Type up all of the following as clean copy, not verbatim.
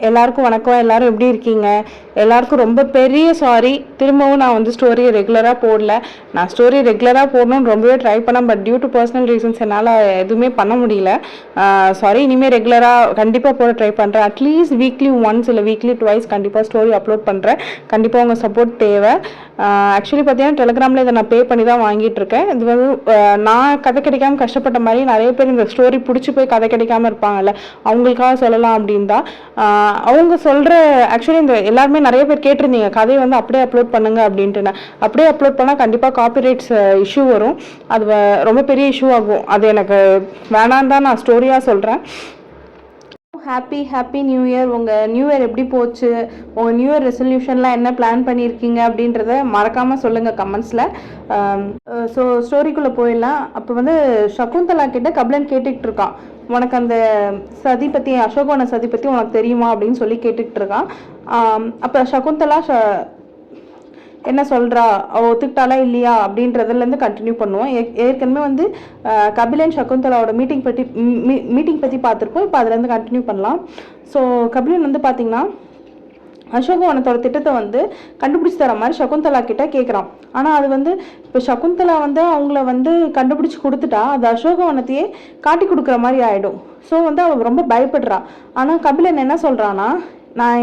எல்லாருக்கும் வணக்கம். எல்லாரும் எப்படி இருக்கீங்க? எல்லாருக்கும் ரொம்ப பெரிய சாரி. திரும்பவும் நான் வந்து ஸ்டோரியை ரெகுலராக போடல. நான் ஸ்டோரி ரெகுலராக போடணும்னு ரொம்பவே ட்ரை பண்ணேன். But due to personal reasons என்னால் எதுவுமே பண்ண முடியல. சாரி. இனிமேல் ரெகுலராக கண்டிப்பாக போட ட்ரை பண்ணுறேன். அட்லீஸ்ட் வீக்லி ஒன்ஸ் இல்லை வீக்லி ட்வைஸ் கண்டிப்பாக ஸ்டோரி அப்லோட் பண்ணுறேன். கண்டிப்பாக உங்கள் சப்போர்ட் தேவை. ஆக்சுவலி பார்த்தீங்கன்னா டெலிகிராமில் இதை நான் பே பண்ணி தான் வாங்கிட்டு இருக்கேன். இது வந்து நான் கதை கிடைக்காம கஷ்டப்பட்ட மாதிரி நிறைய பேர் இந்த ஸ்டோரி பிடிச்சி போய் கதை கிடைக்காம இருப்பாங்கல்ல, அவங்களுக்காக சொல்லலாம் அப்படின்னு தான். அவங்க சொல்கிற ஆக்சுவலி இந்த எல்லாருமே நிறைய பேர் கேட்டிருந்தீங்க கதையை வந்து அப்படியே அப்லோட் பண்ணுங்க அப்படின்ட்டு. அப்படியே அப்லோட் பண்ணால் கண்டிப்பாக காப்பிரைட்ஸ் இஷ்யூ வரும். அது ரொம்ப பெரிய இஷ்யூ ஆகும். அது எனக்கு வேணான்னு தான் நான் ஸ்டோரியாக சொல்கிறேன். Happy new year. உங்கள் நியூ இயர் எப்படி போச்சு? உங்கள் நியூ இயர் ரெசல்யூஷன்லாம் என்ன பிளான் பண்ணியிருக்கீங்க அப்படின்றத மறக்காமல் சொல்லுங்கள் கமெண்ட்ஸில். ஸோ ஸ்டோரிக்குள்ளே போயிடலாம். அப்போ வந்து சகுந்தலா கிட்ட கபிலன் கேட்டுக்கிட்டு இருக்கான், உனக்கு அந்த சதி பற்றி, அசோகவன சதி பற்றி உனக்கு தெரியுமா அப்படின்னு சொல்லி கேட்டுக்கிட்டு இருக்கான். அப்போ சகுந்தலா என்ன சொல்கிறா, அவள் ஒத்துக்கிட்டாலா இல்லையா அப்படின்றதுலேருந்து கண்டினியூ பண்ணுவோம். ஏற்கனவே வந்து கபிலன் சகுந்தலாவோட மீட்டிங் பற்றி பார்த்துருப்போம். இப்போ அதுலேருந்து கண்டினியூ பண்ணலாம். ஸோ கபிலன் வந்து பார்த்திங்கன்னா அசோகவனத்தோட திட்டத்தை வந்து கண்டுபிடிச்சி தர மாதிரி சகுந்தலா கிட்ட கேட்குறான். ஆனால் அது வந்து இப்போ சகுந்தலா வந்து அவங்கள வந்து கண்டுபிடிச்சி கொடுத்துட்டா அது அசோகவனத்தையே காட்டி கொடுக்குற மாதிரி ஆகிடும். ஸோ வந்து அவள் ரொம்ப பயப்படுறா. ஆனால் கபிலன் என்ன சொல்கிறான்னா, நான்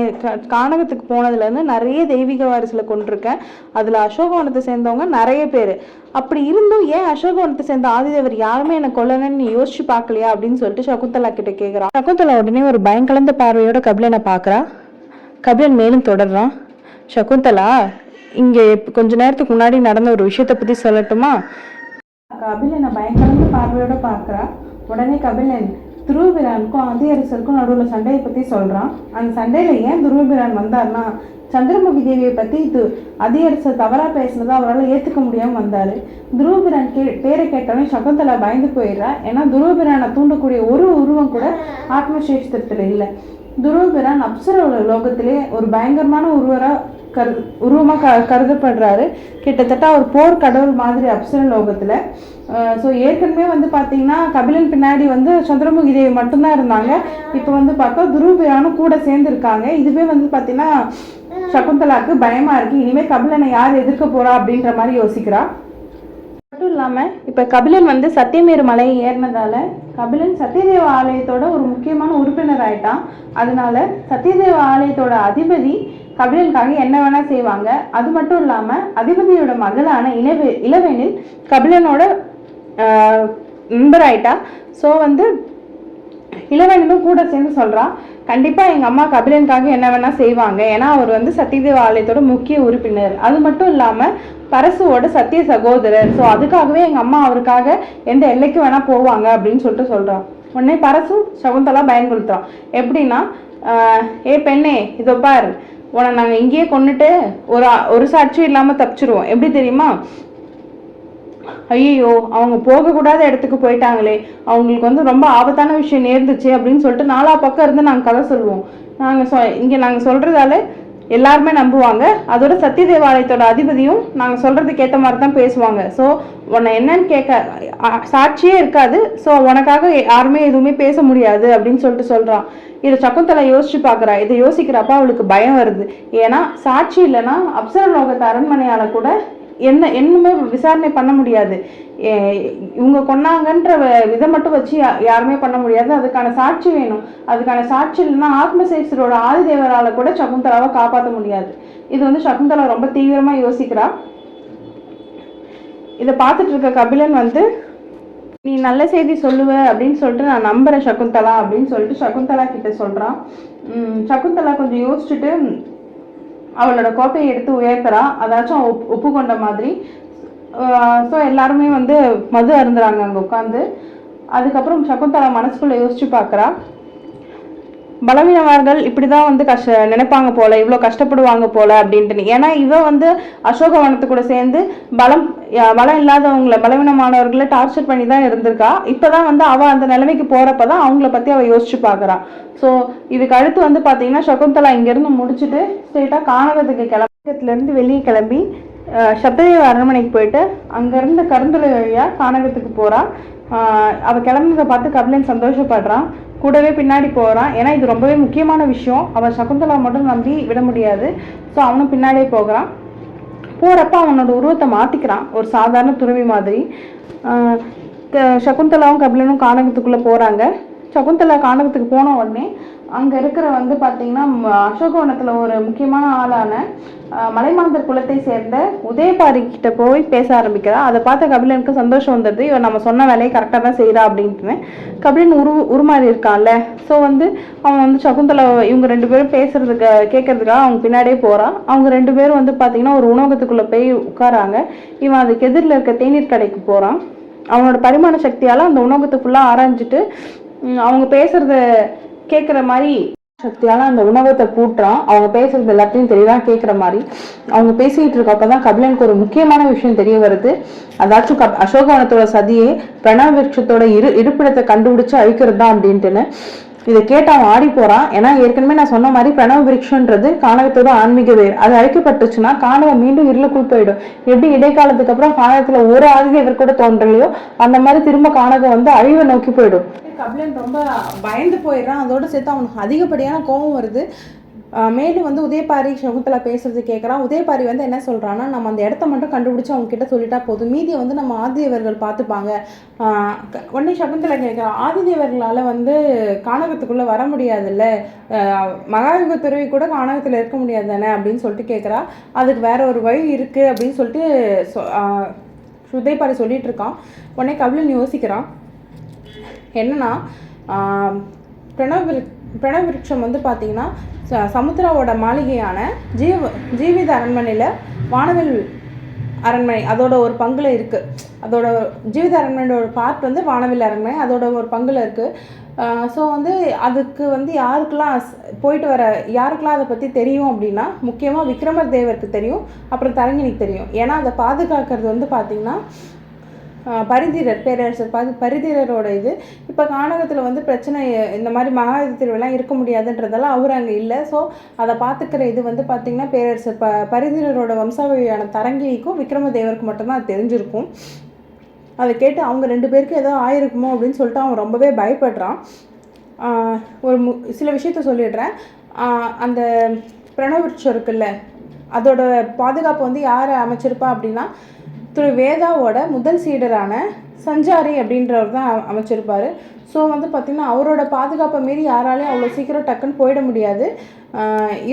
கானகத்துக்கு போனதுலேருந்து நிறைய தெய்வீக வாரிசில் கொண்டிருக்கேன். அதில் அசோகவனத்தை சேர்ந்தவங்க நிறைய பேர். அப்படி இருந்தும் ஏன் அசோகவனத்தை சேர்ந்த ஆதிதேவர் யாருமே என்னை கொல்லணும்னு நீ யோசிச்சு பார்க்கலையா அப்படின்னு சொல்லிட்டு சகுந்தலா கிட்ட கேட்குறான். சகுந்தலா உடனே ஒரு பயங்கலந்த பார்வையோட கபிலனை பார்க்குறா. கபிலன் மேலும் தொடர்றான், சகுந்தலா இங்கே கொஞ்ச நேரத்துக்கு முன்னாடி நடந்த ஒரு விஷயத்தை பற்றி சொல்லட்டுமா? கபிலனை பயங்கரந்த பார்வையோட பார்க்குறா. உடனே கபிலன் துருவபிரானுக்கும் அதியரசருக்கும் நடுவில் சண்டையை பற்றி சொல்கிறான். அந்த சண்டையில் ஏன் துருவபிரான் வந்தார்னா, சந்திரமுகி தேவியை பற்றி அதியரசர் தவறாக பேசினதை அவரால் ஏற்றுக்க முடியாமல் வந்தார். துருவபிரான் பேரை கேட்டவனே சகுந்தலா பயந்து போயிடுறா. ஏன்னா துருவபிரானை தூண்டக்கூடிய ஒரு உருவம் கூட ஆத்மசேஷத்தில் இல்லை. துருவபிரான் அப்சர லோகத்திலே ஒரு பயங்கரமான உருவமாக கருதப்படுறாரு. கிட்டத்தட்ட ஒரு போர் கடவுள் மாதிரி அப்சர லோகத்தில். ஸோ ஏற்கனவே வந்து பார்த்தீங்கன்னா கபிலன் பின்னாடி வந்து சந்திரமுகி தேவி மட்டும்தான் இருந்தாங்க. இப்போ வந்து பார்த்தா துருவபிரானும் கூட சேர்ந்துருக்காங்க. இதுவே வந்து பார்த்தீங்கன்னா சகுந்தலாவுக்கு பயமாக இருக்குது. இனிமேல் கபிலனை யார் எதிர்க்க போகிறா அப்படின்ற மாதிரி யோசிக்கிறா. மட்டும் இல்லாமல் இப்போ கபிலன் வந்து சத்தியமேரு மலையை ஏறினதால கபிலன் சத்தியதேவ ஆலயத்தோட ஒரு முக்கியமான உறுப்பினர் ஆயிட்டான். அதனால சத்தியதேவ ஆலயத்தோட அதிபதி கபிலனுக்காக என்ன வேணா செய்வாங்க. அது மட்டும் இல்லாமல் அதிபதியோட மகளான இளவேனில் கபிலனோட நண்பர் ஆயிட்டா. ஸோ வந்து இளவேனிலும் கூட சேர்ந்து சொல்கிறான், கண்டிப்பாக எங்கள் அம்மா கபிலனுக்காக என்ன வேணால் செய்வாங்க. ஏன்னா அவர் வந்து சத்தியதேவ ஆலயத்தோட முக்கிய உறுப்பினர். அது மட்டும் இல்லாமல் பரசுவோட சத்திய சகோதரர். ஸோ அதுக்காகவே எங்கள் அம்மா அவருக்காக எந்த எல்லைக்கு வேணால் போவாங்க அப்படின்னு சொல்லிட்டு சொல்கிறான். உடனே பரசு சகுந்தலா பயன்படுத்துகிறான். எப்படின்னா, ஏ பெண்ணே இதோ பார், உன்னை நாங்கள் இங்கேயே கொண்டுட்டு ஒரு சாட்சியும் இல்லாமல் தப்பிச்சிருவோம். எப்படி தெரியுமா? ஐயோ அவங்க போகக்கூடாத இடத்துக்கு போயிட்டாங்களே, அவங்களுக்கு வந்து ரொம்ப ஆபத்தான விஷயம் நேர்ந்துச்சு அப்படின்னு சொல்லிட்டு நாலா பக்கம் இருந்து நாங்கள் கதை சொல்லுவோம். இங்கே நாங்கள் சொல்கிறதால எல்லாருமே நம்புவாங்க. அதோட சத்திய தேவாலயத்தோட அதிபதியும் நாங்கள் சொல்கிறதுக்கு ஏற்ற மாதிரி தான் பேசுவாங்க. ஸோ உன்னை என்னன்னு கேட்க சாட்சியே இருக்காது. ஸோ உனக்காக யாருமே எதுவுமே பேச முடியாது அப்படின்னு சொல்லிட்டு சொல்கிறான். இதை சகுந்தலா யோசிச்சு பார்க்குறா. இதை யோசிக்கிறப்ப அவளுக்கு பயம் வருது. ஏன்னா சாட்சி இல்லைன்னா அப்சர லோகத்து அரண்மனையால் கூட என்னமே விசாரணை பண்ண முடியாது. இவங்க கொன்னாங்கன்ற இதை மட்டும் வச்சு யாருமே பண்ண முடியாது. அதுக்கான சாட்சி வேணும். அதுக்கான சாட்சி இல்லைன்னா ஆத்மசேஷரோட ஆதிதேவரால் கூட சகுந்தலாவை காப்பாற்ற முடியாது. இது வந்து சகுந்தலா ரொம்ப தீவிரமாக யோசிக்கிறா. இதை பார்த்துட்டு இருக்க கபிலன் வந்து, நீ நல்ல செய்தி சொல்லுவ அப்படின்னு சொல்லிட்டு நான் நம்புறேன் சகுந்தலா அப்படின்னு சொல்லிட்டு சகுந்தலா கிட்ட சொல்கிறான். சகுந்தலா கொஞ்சம் யோசிச்சுட்டு அவளோட கோப்பையை எடுத்து உயர்த்துறா, அதாச்சும் ஒப்புக்கொண்ட மாதிரி. ஸோ எல்லாருமே வந்து மது அருந்துறாங்க அங்கே உட்காந்து. அதுக்கப்புறம் சகுந்தலா மனசுக்குள்ளே யோசிச்சு பார்க்குறா, பலவீனவார்கள் இப்படி தான் வந்து நினைப்பாங்க போல, இவ்வளோ கஷ்டப்படுவாங்க போல அப்படின்ட்டு. ஏன்னா இவ வந்து அசோகவனத்து கூட சேர்ந்து பலம் இல்லாதவங்களை, பலவீனமானவர்களை டார்ச்சர் பண்ணி தான் இருந்திருக்கா. இப்போதான் வந்து அவள் அந்த நிலைமைக்கு போகிறப்ப தான் அவங்கள பற்றி அவள் யோசிச்சு பார்க்குறா. ஸோ இதுக்கு அடுத்து வந்து பார்த்தீங்கன்னா சகுந்தலா இங்கேருந்து முடிச்சுட்டு ஸ்ட்ரெயிட்டாக கானகத்துக்கு கிளம்பத்துலேருந்து வெளியே கிளம்பி சப்ததேவ அரண்மனைக்கு போயிட்டு அங்கேருந்து கருந்துளை வழியாக கானகத்துக்கு போகிறா. அவள் கிளம்புனதை பார்த்து கபிலன் சந்தோஷப்படுறான். கூடவே பின்னாடி போகிறான். ஏன்னா இது ரொம்பவே முக்கியமான விஷயம். அவன் சகுந்தலா மட்டும் நம்பி விட முடியாது. ஸோ அவனும் பின்னாடியே போகிறான். போகிறப்ப அவனோட உருவத்தை மாற்றிக்கிறான், ஒரு சாதாரண துறவி மாதிரி. சகுந்தலாவும் கபிலனும் கானகத்துக்குள்ளே போகிறாங்க. சகுந்தலா கானகத்துக்கு போன உடனே அங்கே இருக்கிற வந்து பார்த்திங்கன்னா அசோகவனத்தில் ஒரு முக்கியமான ஆளான மலைமாந்தர் குலத்தை சேர்ந்த உதயபாரி கிட்ட போய் பேச ஆரம்பிக்கிறா. அதை பார்த்த கபிலனுக்கு சந்தோஷம் வந்துடுது. இவன் நம்ம சொன்ன வேலையை கரெக்டாக தான் செய்கிறா அப்படின்ட்டுன்னு. கபிலன் உருமாறி இருக்கான்ல. ஸோ வந்து அவன் வந்து சகுந்தலா இவங்க 2 பேரும் பேசுறதுக்கு கேட்கறதுக்காக அவங்க பின்னாடியே போகிறான். அவங்க 2 பேரும் வந்து பார்த்திங்கன்னா ஒரு உணவகத்துக்குள்ளே போய் உட்காராங்க. இவன் அதுக்கு எதிரில் இருக்க தேநீர் கடைக்கு போகிறான். அவனோட பரிமாண சக்தியால் அந்த உணவகத்தை ஃபுல்லாக ஆராய்ஞ்சிட்டு அவங்க பேசுகிறத கேட்குற மாதிரி சக்தியால் அந்த உணவகத்தை பூட்டுறான். அவங்க பேசுறது எல்லாத்தையும் தெளிவாக கேட்குற மாதிரி அவங்க பேசிகிட்டு இருக்கப்போ தான் கபிலனுக்கு ஒரு முக்கியமான விஷயம் தெரிய வருது. அதாச்சும் அசோகவனத்தோட சதியே பிரணவ விருட்சத்தோட இருப்பிடத்தை கண்டுபிடிச்சு அழிக்கிறது தான் அப்படின்ட்டுன்னு. இதை கேட்டு அவன் ஆடி போறான். ஏன்னா ஏற்கனவே நான் சொன்ன மாதிரி பிரணவ விருட்சன்றது கானகத்தோட ஆன்மீக வேர். அது அழிக்கப்பட்டுச்சுன்னா கானகம் மீண்டும் இருளுக்குள் போயிடும். எப்படி இடைக்காலத்துக்கு அப்புறம் கானகத்துல ஒரு ஆதிதேவர் கூட தோன்றலையோ அந்த மாதிரி திரும்ப கானகம் வந்து அழிவை நோக்கி போயிடும். கபிலன் ரொம்ப பயந்து போயிடுறான். அதோட சேர்த்து அவனுக்கு அதிகப்படியான கோபம் வருது. மேலும் வந்து உதயபாரி சகுந்தலா பேசுறது கேட்குறான். உதயபாரி வந்து என்ன சொல்கிறான்னா, நம்ம அந்த இடத்த மட்டும் கண்டுபிடிச்சி அவங்க கிட்ட சொல்லிட்டா போதும், மீதியை வந்து நம்ம ஆதிதேவர்கள் பார்த்துப்பாங்க. உடனே சகுந்தலா கேட்குறான், ஆதிதேவர்களால் வந்து கானகத்துக்குள்ளே வர முடியாதுல்ல, மகாயுக துறவி கூட கானகத்தில் இருக்க முடியாது தானே அப்படின்னு சொல்லிட்டு கேட்குறா. அதுக்கு வேற ஒரு வழி இருக்குது அப்படின்னு சொல்லிட்டு உதயபாரி சொல்லிட்டு இருக்கான். உடனே கபிலன் யோசிக்கிறான். என்னன்னா பிரணவ விருட்சம் வந்து பார்த்திங்கன்னா சமுத்திராவோட மாளிகையான ஜீவித அரண்மனையில் வானவில் அரண்மனை அதோட ஒரு பங்குல இருக்குது. அதோட ஜீவித அரண்மனையோட ஒரு பார்ட் வந்து வானவில் அரண்மனை அதோட ஒரு பங்குல இருக்குது. ஸோ வந்து அதுக்கு வந்து யாருக்கெல்லாம் போயிட்டு வர யாருக்கெல்லாம் அதை பற்றி தெரியும் அப்படின்னா, முக்கியமாக விக்ரமர் தேவருக்கு தெரியும், அப்புறம் தரங்கினிக்கு தெரியும். ஏன்னா அதை பாதுகாக்கிறது வந்து பார்த்திங்கன்னா பரிதிரர் பேரரசர் பரிதிரரோட இது. இப்போ கானகத்தில் வந்து பிரச்சனை இந்த மாதிரி மகாயுத திருவிழாம் இருக்க முடியாதுன்றதெல்லாம் அவர் அங்கே இல்லை. ஸோ அதை பார்த்துக்கிற இது வந்து பார்த்திங்கன்னா பேரரசர் பரிதிரரோட வம்சாவழியான தரங்கினிக்கும் விக்ரமதேவருக்கு மட்டும்தான் அது தெரிஞ்சிருக்கும். அதை கேட்டு அவங்க 2 பேருக்கும் ஏதோ ஆயிருக்குமோ அப்படின்னு சொல்லிட்டு அவன் ரொம்பவே பயப்படுறான். ஒரு சில விஷயத்த சொல்லிடுறேன். அந்த பிரணவவிருட்சம் இருக்குல்ல, அதோட பாதுகாப்பு வந்து யார் அமைச்சிருப்பா அப்படின்னா திரு வேதாவோட முதல் சீடரான சஞ்சாரி அப்படின்றவர் தான் அமைச்சிருப்பார். ஸோ வந்து பார்த்திங்கன்னா அவரோட பாதுகாப்பை மீறி யாராலையும் அவ்வளோ சீக்கிரம் டக்குன்னு போயிட முடியாது.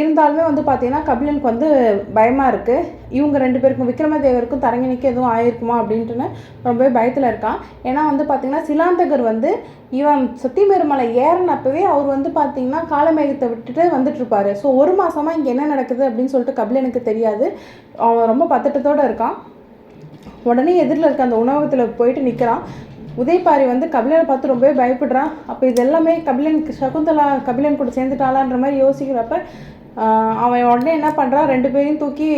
இருந்தாலுமே வந்து பார்த்திங்கன்னா கபிலனுக்கு வந்து பயமாக இருக்குது. இவங்க 2 பேருக்கும் விக்ரமதேவருக்கும் தரங்கினிக்கும் எதுவும் ஆயிருக்குமா அப்படின்ட்டுன்னு ரொம்பவே பயத்தில் இருக்கான். ஏன்னா வந்து பார்த்திங்கன்னா சிலாந்தகர் வந்து இவன் சத்தியமேருமலை ஏறினப்பவே அவர் வந்து பார்த்திங்கன்னா காலமேகத்தை விட்டுட்டு வந்துட்டுருப்பார். ஸோ 1 மாதமாக இங்கே என்ன நடக்குது அப்படின்னு சொல்லிட்டு கபிலனுக்கு தெரியாது. அவன் ரொம்ப பதட்டத்தோடு இருக்கான். உடனே எதிரில் இருக்க அந்த உணவகத்தில் போயிட்டு நிற்கிறான். உதயபாரி வந்து கபிலனை பார்த்து ரொம்பவே பயப்படுறான். அப்போ இது எல்லாமே சகுந்தலா கபிலன் கூட சேர்ந்துட்டாளான்ற மாதிரி யோசிக்கிறப்ப அவன் உடனே என்ன பண்ணுறான், 2 பேரையும் தூக்கி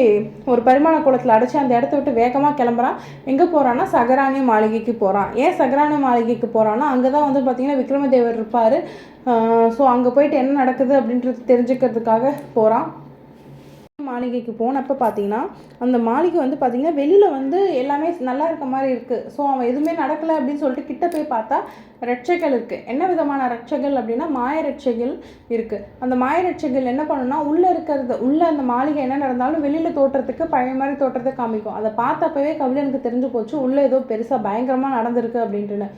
ஒரு பரிமாண குளத்தில் அடைச்சி அந்த இடத்த விட்டு வேகமாக கிளம்புறான். எங்கே போகிறான்னா சகராணி மாளிகைக்கு போகிறான். ஏன் சகராணி மாளிகைக்கு போகிறான்னா அங்கே தான் வந்து பார்த்திங்கன்னா விக்ரமதேவர் இருப்பார். ஸோ அங்கே போயிட்டு என்ன நடக்குது அப்படின்றது தெரிஞ்சுக்கிறதுக்காக போகிறான். மாளிகைக்கு போனப்போ பார்த்தீங்கன்னா அந்த மாளிகை வந்து பார்த்திங்கன்னா வெளியில் வந்து எல்லாமே நல்லா இருக்க மாதிரி இருக்குது. ஸோ அவன் எதுவுமே நடக்கலை அப்படின்னு சொல்லிட்டு கிட்ட போய் பார்த்தா ரட்சைகள் இருக்குது. என்ன விதமான ரட்சைகள் அப்படின்னா மாய ரட்சைகள் இருக்குது. அந்த மாய ரட்சைகள் என்ன பண்ணுன்னா உள்ளே அந்த மாளிகை என்ன நடந்தாலும் வெளியில் தோற்றத்துக்கு பழைய மாதிரி தோற்றத்தை காமிக்கும். அதை பார்த்தப்பவே கபிலனுக்கு தெரிஞ்சு போச்சு உள்ளே ஏதோ பெருசாக பயங்கரமாக நடந்திருக்கு அப்படின்ட்டுன்னு.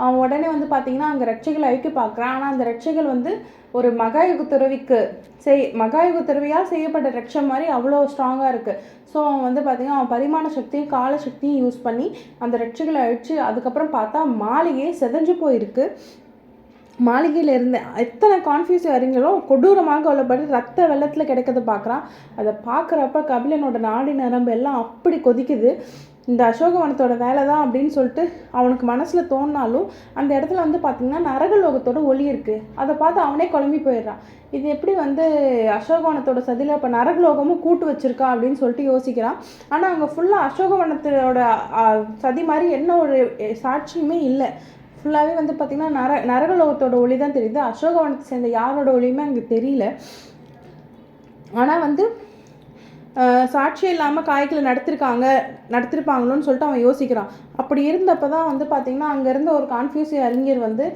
அவன் உடனே வந்து பார்த்திங்கன்னா அங்கே ரட்சைகளை அழிக்க பார்க்குறான். ஆனால் அந்த ரட்சைகள் வந்து ஒரு மகாயுக துறவியால் செய்யப்பட்ட ரட்சம் மாதிரி அவ்வளோ ஸ்ட்ராங்காக இருக்குது. ஸோ அவன் வந்து பார்த்திங்கன்னா அவன் பரிமாண சக்தியும் கால சக்தியும் யூஸ் பண்ணி அந்த ரட்சைகளை அழித்து அதுக்கப்புறம் பார்த்தா மாளிகையே செதஞ்சு போயிருக்கு. மாளிகையில் இருந்த எத்தனை கான்ஃபியூஸ் அறிஞரும் கொடூரமாக கொல்லப்பட்டு ரத்த வெள்ளத்தில் கிடைக்கிறத பார்க்குறான். அதை பார்க்குறப்ப கபிலனோட நாடி நரம்பு எல்லாம் அப்படி கொதிக்குது. இந்த அசோகவனத்தோட வேலை தான் அப்படின்னு சொல்லிட்டு அவனுக்கு மனசில் தோணினாலும் அந்த இடத்துல வந்து பார்த்திங்கன்னா நரகலோகத்தோட ஒளி இருக்குது. அதை பார்த்து அவனே குழம்பி போயிடுறான். இது எப்படி வந்து அசோகவனத்தோட சதியில் இப்போ நரகலோகமும் கூட்டு வச்சுருக்கா அப்படின்னு சொல்லிட்டு யோசிக்கிறான். ஆனால் அங்கே ஃபுல்லாக அசோகவனத்தோட சதி மாதிரி என்ன ஒரு சாட்சியுமே இல்லை. ஃபுல்லாகவே வந்து பார்த்திங்கன்னா நரகலோகத்தோட ஒளி தான் தெரியுது. அசோகவனத்தை சேர்ந்த யாரோட ஒளியுமே அங்கே தெரியல. ஆனால் வந்து சாட்சி இல்லாமல் காய்களை நடத்திருப்பாங்களோன்னு சொல்லிட்டு அவன் யோசிக்கிறான். அப்படி இருந்தப்போ தான் வந்து பார்த்திங்கன்னா அங்கே இருந்த ஒரு கான்ஃபியூஸ் அறிஞர் வந்து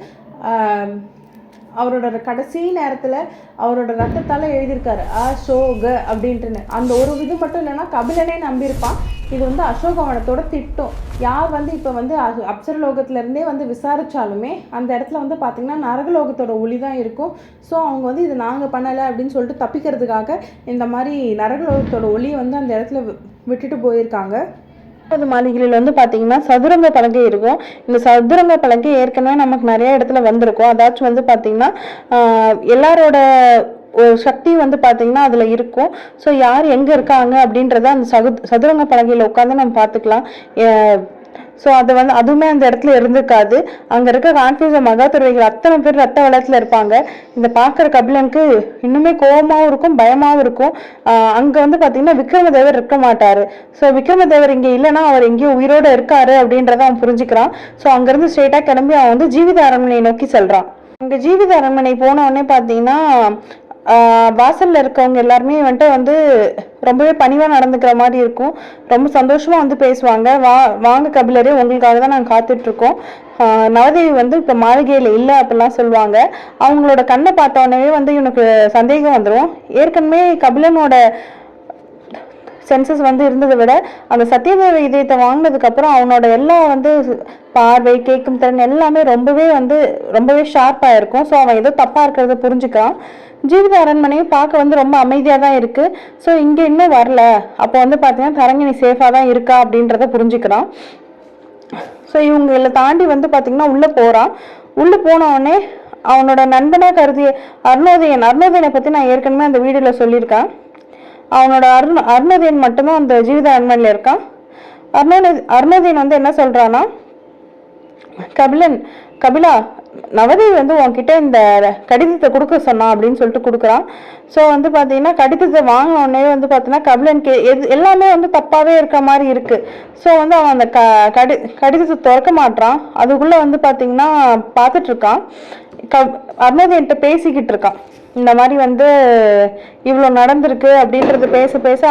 அவரோட கடைசி நேரத்தில் அவரோட ரத்தத்தால் எழுதியிருக்காரு அசோக அப்படின்ட்டுன்னு. அந்த ஒரு இது மட்டும் இல்லைன்னா கபிலனே நம்பியிருப்பான். இது வந்து அசோகவனத்தோட திட்டம். யார் வந்து இப்போ வந்து அப்சரலோகத்திலேருந்தே வந்து விசாரித்தாலுமே அந்த இடத்துல வந்து பார்த்திங்கன்னா நரகலோகத்தோட ஒளி தான் இருக்கும். ஸோ அவங்க வந்து இது நாங்கள் பண்ணலை அப்படின்னு சொல்லிட்டு தப்பிக்கிறதுக்காக இந்த மாதிரி நரகலோகத்தோட ஒளியை வந்து அந்த இடத்துல விட்டுட்டு போயிருக்காங்க. மாளிகையில் வந்து பார்த்தீங்கன்னா சதுரங்க பலகை இருக்கும். இந்த சதுரங்க பலகை ஏற்கனவே நமக்கு நிறைய இடத்துல வந்திருக்கும். அதாச்சும் வந்து பார்த்தீங்கன்னா எல்லாரோட சக்தி வந்து பார்த்தீங்கன்னா அதில் இருக்கும். ஸோ யார் எங்கே இருக்காங்க அப்படின்றத அந்த சதுரங்க பலகையில் உட்காந்து நம்ம பார்த்துக்கலாம். ஸோ அது வந்து அதுவுமே அந்த இடத்துல இருந்திருக்காது. அங்கே இருக்க கான்ஃபியூஸ் மகாதுரைகள் அத்தனை பேர் ரத்த வெள்ளத்தில் இருப்பாங்க. இந்த பார்க்குற கபிலனுக்கு இன்னுமே கோபமாகவும் இருக்கும், பயமாகவும் இருக்கும். அங்கே வந்து பார்த்தீங்கன்னா விக்ரமதேவர் இருக்க மாட்டார். ஸோ விக்ரமதேவர் இங்கே இல்லைன்னா அவர் எங்கேயும் உயிரோடு இருக்காரு அப்படின்றத அவன் புரிஞ்சுக்கிறான். ஸோ அங்கேருந்து ஸ்ட்ரெயிட்டாக கிளம்பி அவன் வந்து ஜீவித அரண்மனையை நோக்கி செல்கிறான். அங்கே ஜீவித அரண்மனை போன உடனே பார்த்தீங்கன்னா வாசலில் இருக்கவங்க எல்லாருமே வந்துட்டு வந்து ரொம்பவே பணிவாக நடந்துக்கிற மாதிரி இருக்கும். ரொம்ப சந்தோஷமாக வந்து பேசுவாங்க. வாங்க கபிலரே, உங்களுக்காக தான் நாங்கள் காத்துட்ருக்கோம். நவதேவி வந்து இப்போ மாளிகையில் இல்லை அப்படிலாம் சொல்லுவாங்க. அவங்களோட கண்ணை பார்த்தோன்னே வந்து இவனுக்கு சந்தேகம் வந்துடும். ஏற்கனவே கபிலனோட சென்சஸ் வந்து இருந்ததை விட அந்த சத்தியதேவ இதயத்தை வாங்கினதுக்கப்புறம் அவனோட எல்லா வந்து பார்வை, கேட்கும் திறன் எல்லாமே ரொம்பவே ஷார்ப்பாக இருக்கும். ஸோ அவன் ஏதோ தப்பாக இருக்கிறத புரிஞ்சுக்கான். ஜீவித அரண்மனையும் பார்க்க வந்து ரொம்ப அமைதியாக தான் இருக்குது. ஸோ இங்கே இன்னும் வரல, அப்போ வந்து பார்த்தீங்கன்னா தரங்கினி சேஃபாக தான் இருக்கா அப்படின்றத புரிஞ்சுக்கிறான். ஸோ இவங்களை தாண்டி வந்து பார்த்தீங்கன்னா உள்ளே போகிறான். உள்ளே போனவுடனே அவனோட நண்பனாக கருதிய அருணோதயனை பற்றி நான் ஏற்கனவே அந்த வீடியோவில் சொல்லியிருக்கேன். அவனோட அருணோதயன் மட்டும்தான் அந்த ஜீவித அரண்மனையில் இருக்கான். அருணோதயன் வந்து என்ன சொல்கிறான்னா, கபிலா, நவதேவி வந்து உன்கிட்ட இந்த கடிதத்தை கொடுக்க சொன்னான் அப்படின்னு சொல்லிட்டு கொடுக்குறான். ஸோ வந்து பார்த்தீங்கன்னா கடிதத்தை வாங்கினோடனே வந்து பார்த்தீங்கன்னா கபிலனுக்கு எல்லாமே வந்து தப்பாகவே இருக்க மாதிரி இருக்குது. ஸோ வந்து அவன் அந்த கடிதத்தை திறக்க மாட்டான். அதுக்குள்ளே வந்து பார்த்தீங்கன்னா பார்த்துட்ருக்கான். அருணோதயன்கிட்ட பேசிக்கிட்டு இருக்கான். இந்த மாதிரி வந்து இவ்வளோ நடந்திருக்கு அப்படின்றது பேச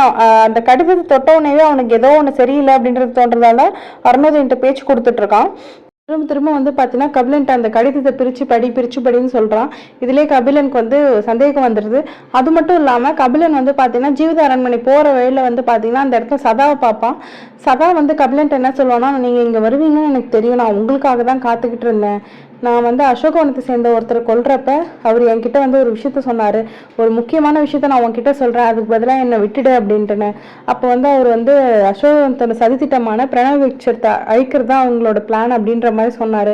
அந்த கடிதத்தை தொட்டவுடனே அவனுக்கு ஏதோ ஒன்று சரியில்லை அப்படின்றது தோன்றதால அருணோதயன்கிட்ட பேச்சு கொடுத்துட்ருக்கான். திரும்ப வந்து பார்த்தீங்கன்னா கபிலன்ட்ட அந்த கடிதத்தை பிரித்து படின்னு சொல்கிறான். இதுலேயே கபிலனுக்கு வந்து சந்தேகம் வந்துடுது. அது மட்டும் இல்லாமல் கபிலன் வந்து பார்த்தீங்கன்னா ஜீவித அரண்மனை போகிற வழியில் வந்து பார்த்தீங்கன்னா அந்த இடத்துல சதாவை பார்ப்பான். சதா வந்து கபிலன்ட்ட என்ன சொல்லுவான்னா, நீங்கள் இங்கே வருவீங்கன்னு எனக்கு தெரியும், நான் உங்களுக்காக தான் காத்துக்கிட்டு இருந்தேன். நான் வந்து அசோகவனத்தை சேர்ந்த ஒருத்தரை கொல்றப்ப அவர் என்கிட்ட வந்து ஒரு விஷயத்த சொன்னார். ஒரு முக்கியமான விஷயத்த நான் உங்ககிட்ட சொல்கிறேன், அதுக்கு பதிலாக என்னை விட்டுடு அப்படின்ட்டுன்னு. அப்போ வந்து அவர் வந்து அசோகவனத்தோட சதித்திட்டமான பிரணவ விக்ஷத்தை அழிக்கிறது தான் அவங்களோட பிளான் அப்படின்ற மாதிரி சொன்னார்.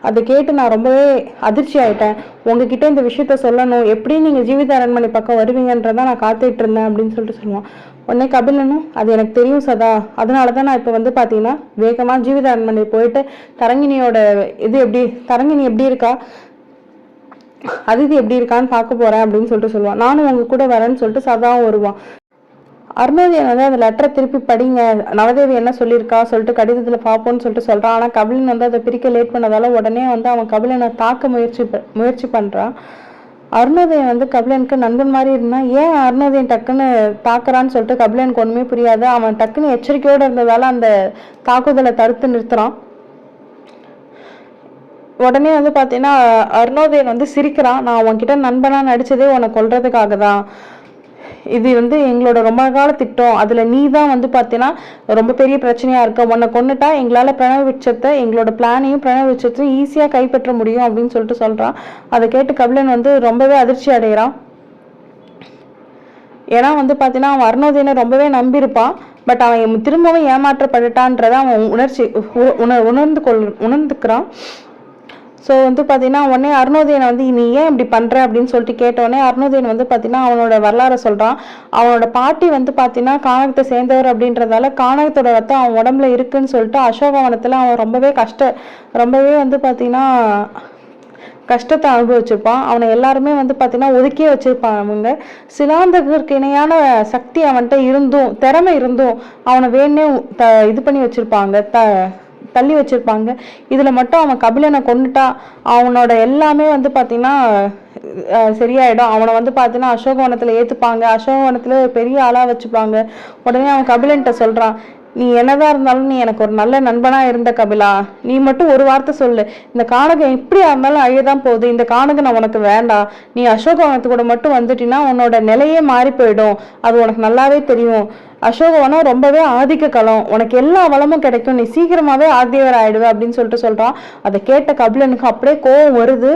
அதை கேட்டு நான் ரொம்பவே அதிர்ச்சி ஆகிட்டேன். உங்ககிட்ட இந்த விஷயத்த சொல்லணும், எப்படி நீங்கள் ஜீவித அரண்மனை பக்கம் வருவீங்கன்றதான் நான் காத்துட்டு இருந்தேன் அப்படின்னு சொல்லிட்டு சொல்லுவான். உடனே கபிலனும், அது எனக்கு தெரியும் சதா, அதனால தான் நான் இப்போ வந்து பார்த்தீங்கன்னா வேகமாக ஜீவித அரண்மனை போயிட்டு தரங்கினியோட தரங்கினி எப்படி இருக்கா, அதிதி எப்படி இருக்கான்னு பார்க்க போகிறேன் அப்படின்னு சொல்லிட்டு சொல்லுவான். நானும் உங்க கூட வரேன்னு சொல்லிட்டு சதாவும் வருவான். அருணோதயன் வந்து அந்த லெட்டரை திருப்பி படிங்க, நவதேவி என்ன சொல்லியிருக்கா சொல்லிட்டு கடிதத்தில் பார்ப்போன்னு சொல்லிட்டு சொல்கிறான். ஆனால் கபிலன் வந்து அதை பிரிக்க லேட் பண்ணதால உடனே வந்து அவன் கபிலனை தாக்க முயற்சி பண்ணுறான். அருணோதயன் வந்து கபிலனுக்கு நண்பன் மாதிரி இருந்தான். ஏன் அருணோதயன் டக்குன்னு தாக்குறான்னு சொல்லிட்டு கபிலனுக்கு ஒன்றுமே புரியாது. அவன் டக்குன்னு எச்சரிக்கையோடு இருந்ததால அந்த தாக்குதலை தடுத்து நிறுத்துறான். உடனே வந்து பார்த்தீங்கன்னா அருணோதயன் வந்து சிரிக்கிறான். நான் உன்கிட்ட நண்பனாக நடித்ததே உன்னை கொல்றதுக்காக தான். இது வந்து எங்களோட ரொம்ப கால திட்டம். அதில் நீ தான் வந்து பார்த்தீங்கன்னா ரொம்ப பெரிய பிரச்சனையாக இருக்க. உன்னை கொண்டுட்டா எங்களால் பிரணவ விட்சத்தை, எங்களோட பிளானையும் பிரணவ விட்சத்தையும் ஈஸியாக கைப்பற்ற முடியும் அப்படின்னு சொல்லிட்டு சொல்கிறான். அதை கேட்டு கபிலன் வந்து ரொம்பவே அதிர்ச்சி அடைகிறான். ஏன்னா வந்து பார்த்தீங்கன்னா அவன் அருணோதயனை ரொம்பவே நம்பியிருப்பான். பட் அவன் திரும்பவும் ஏமாற்றப்பட்டுட்டான்றதை அவன் உணர்ந்துக்கிறான். ஸோ வந்து பார்த்தீங்கன்னா உடனே அருணோதயனை வந்து நீ ஏன் இப்படி பண்ணுற அப்படின்னு சொல்லிட்டு கேட்டோடனே அருணோதயன் வந்து பார்த்தீங்கன்னா அவனோட வரலாறை சொல்கிறான். அவனோட பாட்டி வந்து பார்த்தீங்கன்னா கானகத்தை சேர்ந்தவர் அப்படின்றதால கானகத்தோட ரத்தம் அவன் உடம்புல இருக்குன்னு சொல்லிட்டு அசோகவனத்தில் அவன் ரொம்பவே வந்து பார்த்தீங்கன்னா கஷ்டத்தை அனுபவிச்சிருப்பான். அவனை எல்லாருமே வந்து பார்த்தீங்கன்னா ஒதுக்கியே வச்சிருப்பான். அவங்க சிலாந்தகருக்கு இணையான சக்தி அவன்கிட்ட இருந்தும் திறமை இருந்தும் அவனை வேணே இது பண்ணி வச்சிருப்பாங்க, தள்ளி வச்சிருப்பாங்க. இதுல மட்டும் அவன் கபிலனை கொண்டுட்டா அவனோட எல்லாமே வந்து பார்த்தீங்கன்னா சரியாயிடும். அவனை வந்து பார்த்தீங்கன்னா அசோகவனத்தில் ஏற்றுப்பாங்க, அசோகவனத்தில் ஒரு பெரிய ஆளாக வச்சுப்பாங்க. உடனே அவன் கபிலன்ட்ட சொல்கிறான், நீ என்னதான் இருந்தாலும் நீ எனக்கு ஒரு நல்ல நண்பனா இருந்த கபிலா. நீ மட்டும் ஒரு வார்த்தை சொல்லு, இந்த கானகம் எப்படியா இருந்தாலும் அழியதான் போகுது, இந்த கானகம் நான் உனக்கு வேண்டாம், நீ அசோகவனத்து கூட மட்டும் வந்துட்டீன்னா உன்னோட நிலையே மாறி போயிடும், அது உனக்கு நல்லாவே தெரியும். அசோகவனம் ரொம்பவே ஆதிக்க களம், உனக்கு எல்லா வளமும் கிடைக்கும், நீ சீக்கிரமாவே ஆதியவர் ஆயிடுவ அப்படின்னு சொல்றான். அதை கேட்ட கபிலனுக்கு அப்படியே கோவம் வருது.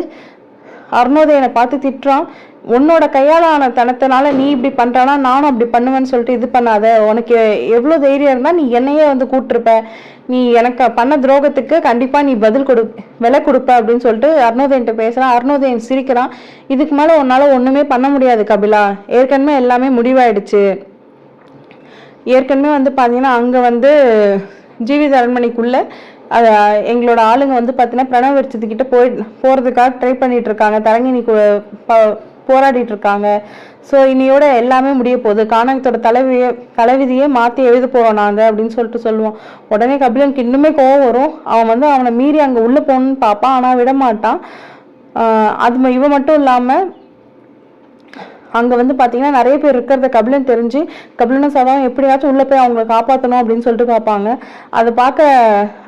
அருணோதயனை பார்த்து திட்டுறான். உன்னோட கையால் ஆன தனத்தினால நீ இப்படி பண்றானா, நானும் அப்படி பண்ணுவேன்னு சொல்லிட்டு இது பண்ணாத. உனக்கு எவ்வளோ தைரியம் இருந்தா நீ என்னையே வந்து கூப்பிட்டுருப்ப, நீ எனக்கு பண்ண துரோகத்துக்கு கண்டிப்பா நீ பதில் விலை கொடுப்ப அப்படின்னு சொல்லிட்டு அருணோதயன்ட்ட பேசுறான். அருணோதயன் சிரிக்கிறான். இதுக்கு மேல உன்னால ஒண்ணுமே பண்ண முடியாது கபிலா, ஏற்கனவே எல்லாமே முடிவாயிடுச்சு. ஏற்கனவே வந்து பாத்தீங்கன்னா அங்க வந்து ஜீவித அரண்மனைக்குள்ள எங்களோட ஆளுங்க வந்து பார்த்தீங்கன்னா பிரணவ விருட்சத்துக்கிட்ட போகிறதுக்காக ட்ரை பண்ணிட்டு இருக்காங்க, தரங்கினி போராடிட்டு இருக்காங்க. ஸோ இன்னையோட எல்லாமே முடிய போகுது, கானகத்தோட தலைவிதியே மாற்றி எழுத போகிறோம் நாங்கள் அப்படின்னு சொல்லிட்டு சொல்லுவோம். உடனே கபிலனுக்கு இன்னுமே கோவம் வரும். அவன் வந்து அவனை மீறி அங்கே உள்ளே போகணுன்னு பார்ப்பான், ஆனால் விட மாட்டான். அது இவன் மட்டும் இல்லாமல் அங்கே வந்து பார்த்தீங்கன்னா நிறைய பேர் இருக்கிறத கபிலன் தெரிஞ்சு கபிலனும் சதாவும் எப்படியாச்சும் உள்ளே போய் அவங்களை காப்பாற்றணும் அப்படின்னு சொல்லிட்டு பார்ப்பாங்க. அதை பார்க்க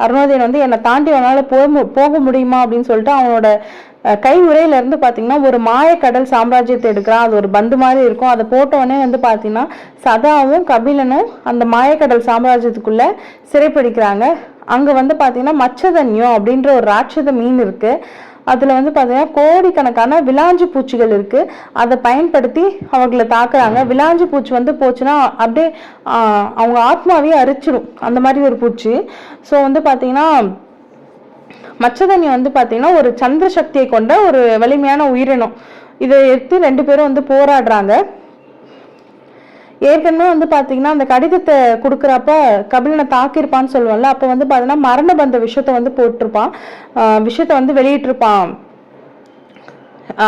அருணோதயன் வந்து என்னை தாண்டி அவனால் போக முடியுமா அப்படின்னு சொல்லிட்டு அவனோட கை உரையிலேருந்து பார்த்தீங்கன்னா ஒரு மாயக்கடல் சாம்ராஜ்யத்தை எடுக்கிறான். அது ஒரு பந்து மாதிரி இருக்கும். அதை போட்டோடனே வந்து பார்த்தீங்கன்னா சதாவும் கபிலனும் அந்த மாயக்கடல் சாம்ராஜ்யத்துக்குள்ளே சிறைப்பிடிக்கிறாங்க. அங்கே வந்து பார்த்தீங்கன்னா மச்சதன்யம் அப்படின்ற ஒரு ராட்சத மீன் இருக்குது. அதில் வந்து பார்த்தீங்கன்னா கோடிக்கணக்கான விலாஞ்சு பூச்சிகள் இருக்குது. அதை பயன்படுத்தி அவங்களை தாக்குறாங்க. விலாஞ்சு பூச்சி வந்து போச்சுன்னா அப்படியே அவங்க ஆத்மாவே அரிச்சிடும், அந்த மாதிரி ஒரு பூச்சி. ஸோ வந்து பார்த்தீங்கன்னா மச்சதண்ணி வந்து பார்த்தீங்கன்னா ஒரு சந்திர சக்தியை கொண்ட ஒரு வலிமையான உயிரினம். இதை எடுத்து 2 பேரும் வந்து போராடுறாங்க. ஏற்கனவே வந்து பார்த்தீங்கன்னா அந்த கடிதத்தை கொடுக்குறப்ப கபிலனை தாக்கியிருப்பான்னு சொல்லுவாங்கல்ல, அப்போ வந்து பார்த்தீங்கன்னா மரண பந்த விஷயத்தை வந்து போட்டிருப்பான், விஷயத்தை வந்து வெளியிட்டிருப்பான்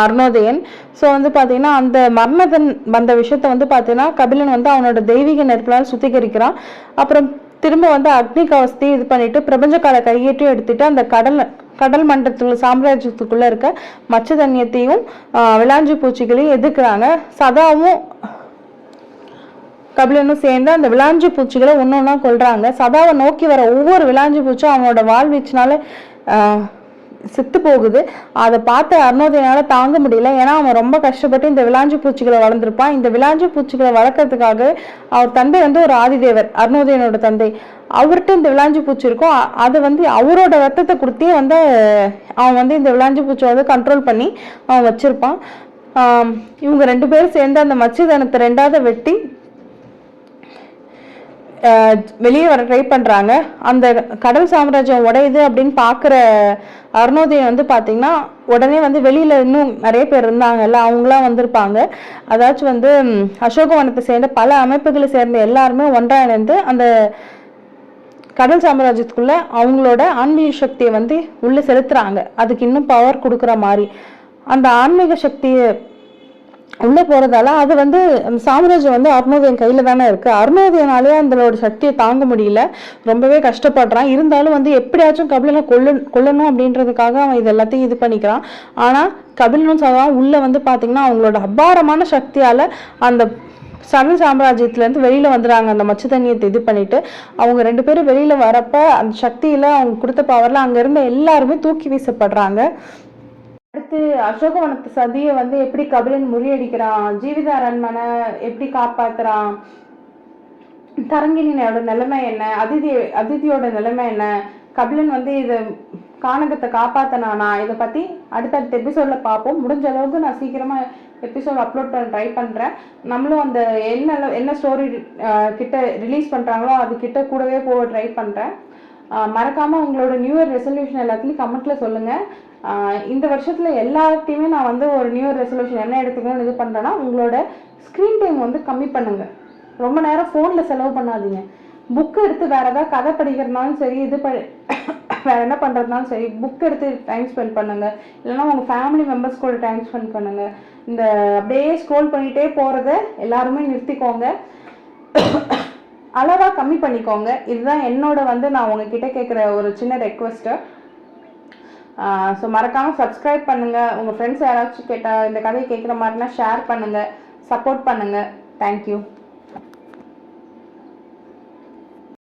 அருணோதயன். ஸோ வந்து பார்த்தீங்கன்னா அந்த மரணதன் வந்த விஷயத்த வந்து பார்த்தீங்கன்னா கபிலன் வந்து அவனோட தெய்வீக நெருப்பினால் சுத்திகரிக்கிறான். அப்புறம் திரும்ப வந்து அக்னி கவசத்தையும் இது பண்ணிட்டு பிரபஞ்சக்கால கையேற்றியும் எடுத்துட்டு அந்த கடல் மண்டலத்துக்குள்ள சாம்ராஜ்யத்துக்குள்ள இருக்க மச்ச தண்ணியத்தையும் விளாஞ்சு பூச்சிகளையும் எதிர்க்கிறாங்க. சதாவும் கபிலனும் சேர்ந்து அந்த விளாஞ்சு பூச்சிகளை ஒன்னொன்னா கொள்றாங்க. சதாவை நோக்கி வர ஒவ்வொரு விளாஞ்சு பூச்சும் அவனோட வாழ்வீச்சினால செத்து போகுது. அதை பார்த்து அருணோதயனால தாங்க முடியல. ஏன்னா அவன் ரொம்ப கஷ்டப்பட்டு இந்த விளாஞ்சு பூச்சிகளை வளர்ந்துருப்பான். இந்த விளாஞ்சு பூச்சிகளை வளர்க்கறதுக்காக அவர் தந்தை வந்து ஒரு ஆதிதேவர், அருணோதயனோட தந்தை, அவர்கிட்ட இந்த விளாஞ்சு பூச்சி இருக்கும். அதை வந்து அவரோட ரத்தத்தை கொடுத்தே வந்து அவன் வந்து இந்த விளாஞ்சு பூச்சியை வந்து கண்ட்ரோல் பண்ணி அவன் வச்சிருப்பான். இவங்க 2 பேரும் சேர்ந்து அந்த மச்சிதனத்தை 2ஆவது வெட்டி வெளியே வர ட்ரை பண்றாங்க. அந்த கடல் சாம்ராஜ்யம் உடையுது அப்படின்னு பாக்குற அருணோதயம் வந்து பாத்தீங்கன்னா உடனே வந்து வெளியில இன்னும் நிறைய பேர் இருந்தாங்கல்ல, அவங்களாம் வந்திருப்பாங்க. அதாச்சும் வந்து அசோகவனத்தை சேர்ந்த பல அமைப்புகளை சேர்ந்த எல்லாருமே ஒன்றா இணைந்து அந்த கடல் சாம்ராஜ்யத்துக்குள்ள அவங்களோட ஆன்மீக சக்தியை வந்து உள்ள செலுத்துறாங்க. அதுக்கு இன்னும் பவர் கொடுக்குற மாதிரி அந்த ஆன்மீக சக்தியை உள்ள போறதால அது வந்து அந்த சாம்ராஜ்யம் வந்து அருணோதயன் கையில தானே இருக்கு. அருணோதயனாலே அதோட சக்தியை தாங்க முடியல, ரொம்பவே கஷ்டப்படுறான். இருந்தாலும் வந்து எப்படியாச்சும் கபிலனை கொல்லணும் அப்படின்றதுக்காக அவன் இது எல்லாத்தையும் இது பண்ணிக்கிறான். ஆனா கபிலனும் சதாவும் உள்ள வந்து பாத்தீங்கன்னா அவங்களோட அபாரமான சக்தியால அந்த கடல் சாம்ராஜ்யத்துல இருந்து வெளியில வந்துடுறாங்க. அந்த மச்ச தண்ணியத்தை இது பண்ணிட்டு அவங்க 2 பேரும் வெளியில வரப்ப அந்த சக்தியில அவங்க கொடுத்த பவர்ல அங்க இருந்த எல்லாருமே தூக்கி வீசப்படுறாங்க. அடுத்து அசோகவனத்து சதியை வந்து எப்படி கபிலன் முறியடிக்கிறான், ஜீவித அரண்மனை எப்படி காப்பாத்துறான், தரங்கினியோட நிலைமை என்ன, அதிதியோட நிலைமை என்ன, கபிலன் வந்து இது கானகத்தை காப்பாத்தினானா, இதை பத்தி அடுத்தடுத்த எபிசோட்ல பார்ப்போம். முடிஞ்ச அளவுக்கு நான் சீக்கிரமா எபிசோட் அப்லோட் பண்ண ட்ரை பண்றேன். நம்மளும் அந்த என்ன ஸ்டோரி கிட்ட ரிலீஸ் பண்றாங்களோ அது கிட்ட கூடவே போக ட்ரை பண்றேன். மறக்காம உங்களோட நியூ இயர் ரெசல்யூஷன் எல்லாத்துலயும் கமெண்ட்ல சொல்லுங்க. இந்த வருஷத்துல எல்லாத்தையுமே நான் வந்து ஒரு நியூ இயர் ரெசல்யூஷன் என்ன எடுத்துக்கணும்னு இது பண்றேன்னா, உங்களோட ஸ்க்ரீன் டைம் வந்து கம்மி பண்ணுங்க. ரொம்ப நேரம் ஃபோன்ல செலவு பண்ணாதீங்க. புக் எடுத்து வேற ஏதாவது கதை படிக்கிறதுனாலும் சரி, வேற என்ன பண்றதுனாலும் சரி, புக் எடுத்து டைம் ஸ்பெண்ட் பண்ணுங்க. இல்லைன்னா உங்க ஃபேமிலி மெம்பர்ஸ் கூட டைம் ஸ்பெண்ட் பண்ணுங்க. இந்த அப்படியே ஸ்க்ரோல் பண்ணிட்டே போறத எல்லாருமே நிறுத்திக்கோங்க, அளவா கம்மி பண்ணிக்கோங்க. இதுதான் என்னோட வந்து நான் உங்ககிட்ட கேட்குற ஒரு சின்ன ரெக்வெஸ்ட். ஸோ மறக்காமல் சப்ஸ்கிரைப் பண்ணுங்கள். உங்கள் ஃப்ரெண்ட்ஸ் யாராச்சும் இந்த கதையை கேட்குற மாதிரினா ஷேர் பண்ணுங்கள், சப்போர்ட் பண்ணுங்கள். தேங்க்யூ.